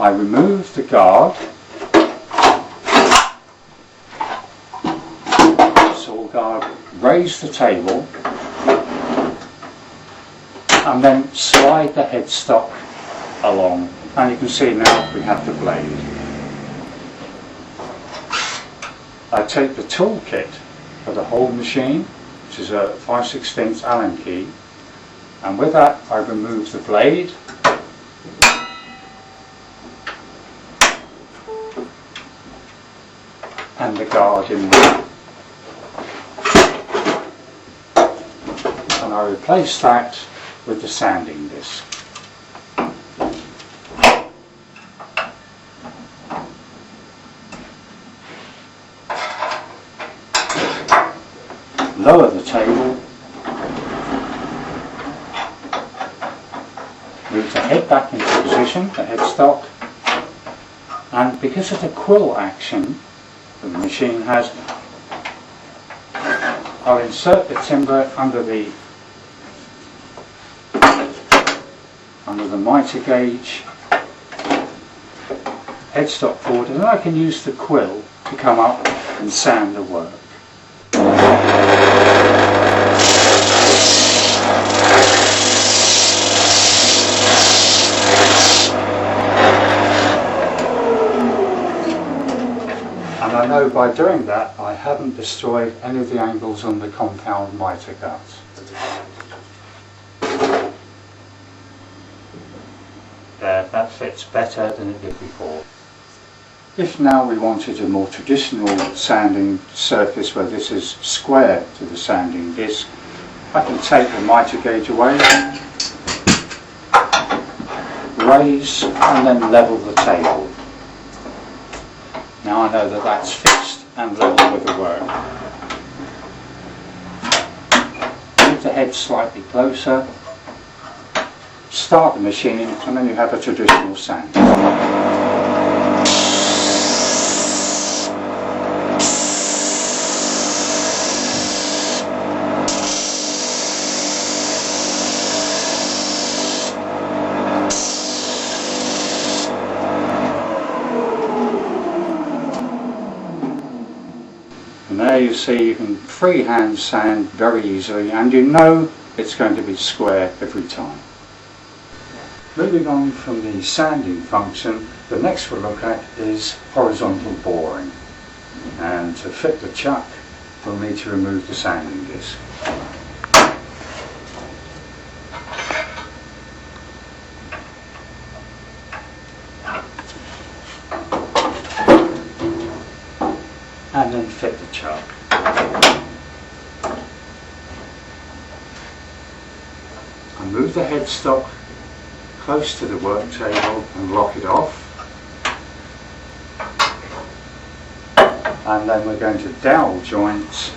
I remove the guard, saw guard, raise the table, and then slide the headstock along, and you can see now we have the blade. I take the toolkit for the whole machine, which is a 5/16 Allen key, and with that I remove the blade, and the guard in there, and I replace that with the sanding disc. Lower the table, move the head back into position, the headstock, and because of the quill action that the machine has, I'll insert the timber under the mitre gauge, headstock forward, and then I can use the quill to come up and sand the work. And I know by doing that I haven't destroyed any of the angles on the compound mitre guts. There, that fits better than it did before. If now we wanted a more traditional sanding surface where this is square to the sanding disc, I can take the mitre gauge away, raise and then level the table. Now I know that that's fixed and level with the work. Move the head slightly closer, start the machine, and then you have a traditional sand. And there you see you can freehand sand very easily, and you know it's going to be square every time. Moving on from the sanding function, the next we'll look at is horizontal boring. And to fit the chuck, we'll need to remove the sanding disc. And then fit the chuck. And move the headstock close to the work table and lock it off. And then we're going to dowel joint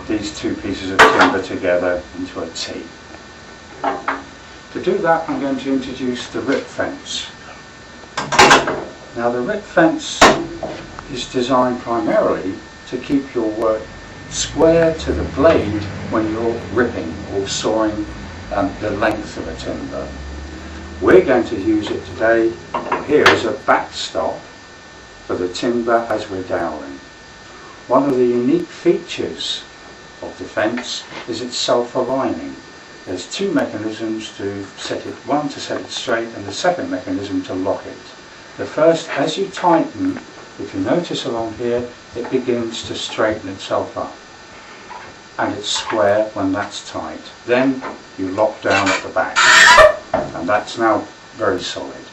these two pieces of timber together into a T. To do that, I'm going to introduce the rip fence. Now the rip fence is designed primarily to keep your work square to the blade when you're ripping or sawing the length of a timber. We're going to use it today here as a backstop for the timber as we're doweling. One of the unique features of the fence is its self-aligning. There's two mechanisms to set it, one to set it straight and the second mechanism to lock it. The first, as you tighten, if you notice along here, it begins to straighten itself up. And it's square when that's tight. Then you lock down at the back. And that's now very solid.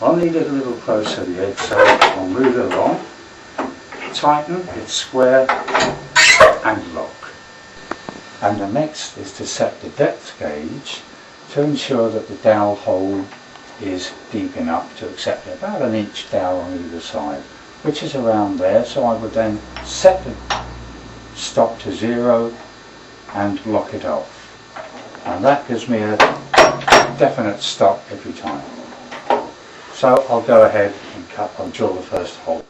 I'll need it a little closer to the edge, so I'll move it along. Tighten, it's square, and lock. And the next is to set the depth gauge to ensure that the dowel hole is deep enough to accept about an inch dowel on either side, which is around there. So I would then set the stop to 0 and lock it off. And that gives me a definite stop every time. So I'll go ahead and I'll drill the first hole.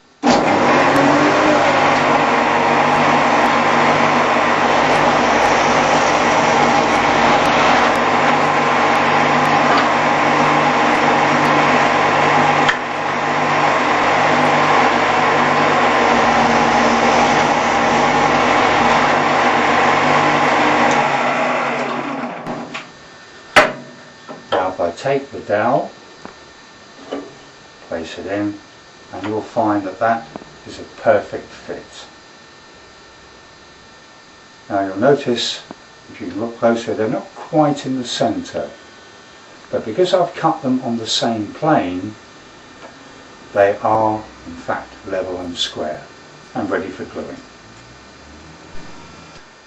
take the dowel, place it in, and you'll find that that is a perfect fit. Now you'll notice, if you look closer, they're not quite in the centre, but because I've cut them on the same plane, they are in fact level and square and ready for gluing.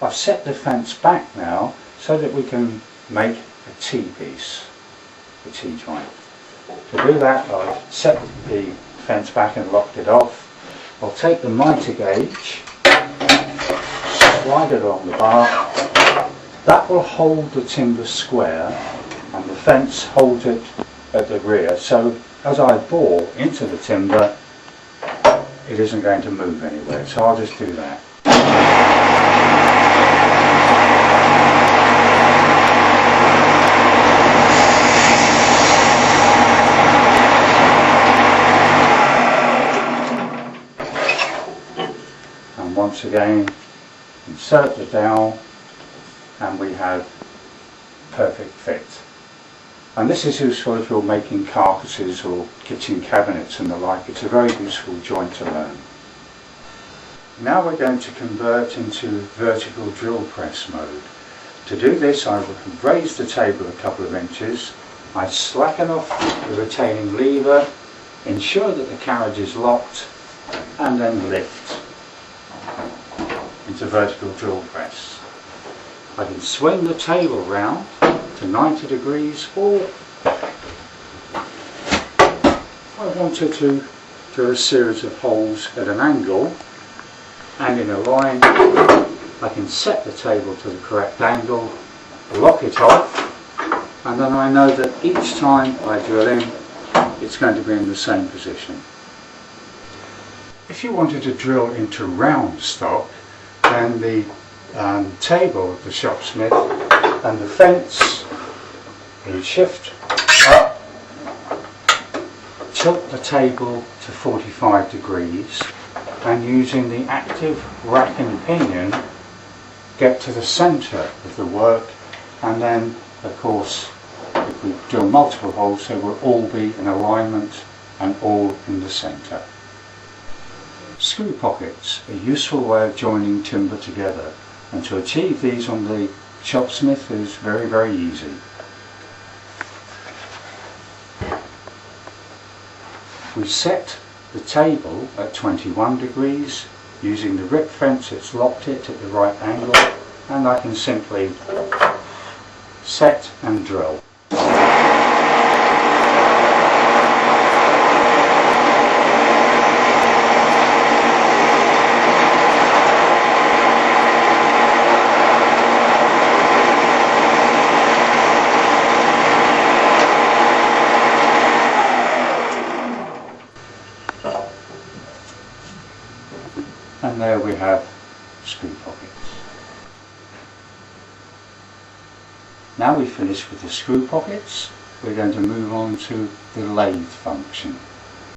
I've set the fence back now so that we can make a T-piece, a T-joint. To do that, I've set the fence back and locked it off. I'll take the mitre gauge, slide it along the bar. That will hold the timber square and the fence holds it at the rear, so as I bore into the timber it isn't going to move anywhere, so I'll just do that. And once again insert the dowel and we have perfect fit. And this is useful if you're making carcasses or kitchen cabinets and the like. It's a very useful joint to learn. Now we're going to convert into vertical drill press mode. To do this, I will raise the table a couple of inches. I slacken off the retaining lever, ensure that the carriage is locked, and then lift into vertical drill press. I can swing the table round to 90 degrees, or I wanted to do a series of holes at an angle and in a line. I can set the table to the correct angle, lock it off, and then I know that each time I drill in it's going to be in the same position. If you wanted to drill into round stock, then the table of the Shopsmith and the fence, you shift up, tilt the table to 45 degrees, and using the active rack and pinion get to the centre of the work, and then of course if we drill multiple holes they will all be in alignment and all in the centre. Screw pockets, a useful way of joining timber together, and to achieve these on the Shopsmith is very, very easy. We set the table at 21 degrees. Using the rip fence, it's locked it at the right angle, and I can simply set and drill. And there we have screw pockets. Now we've finished with the screw pockets, we're going to move on to the lathe function.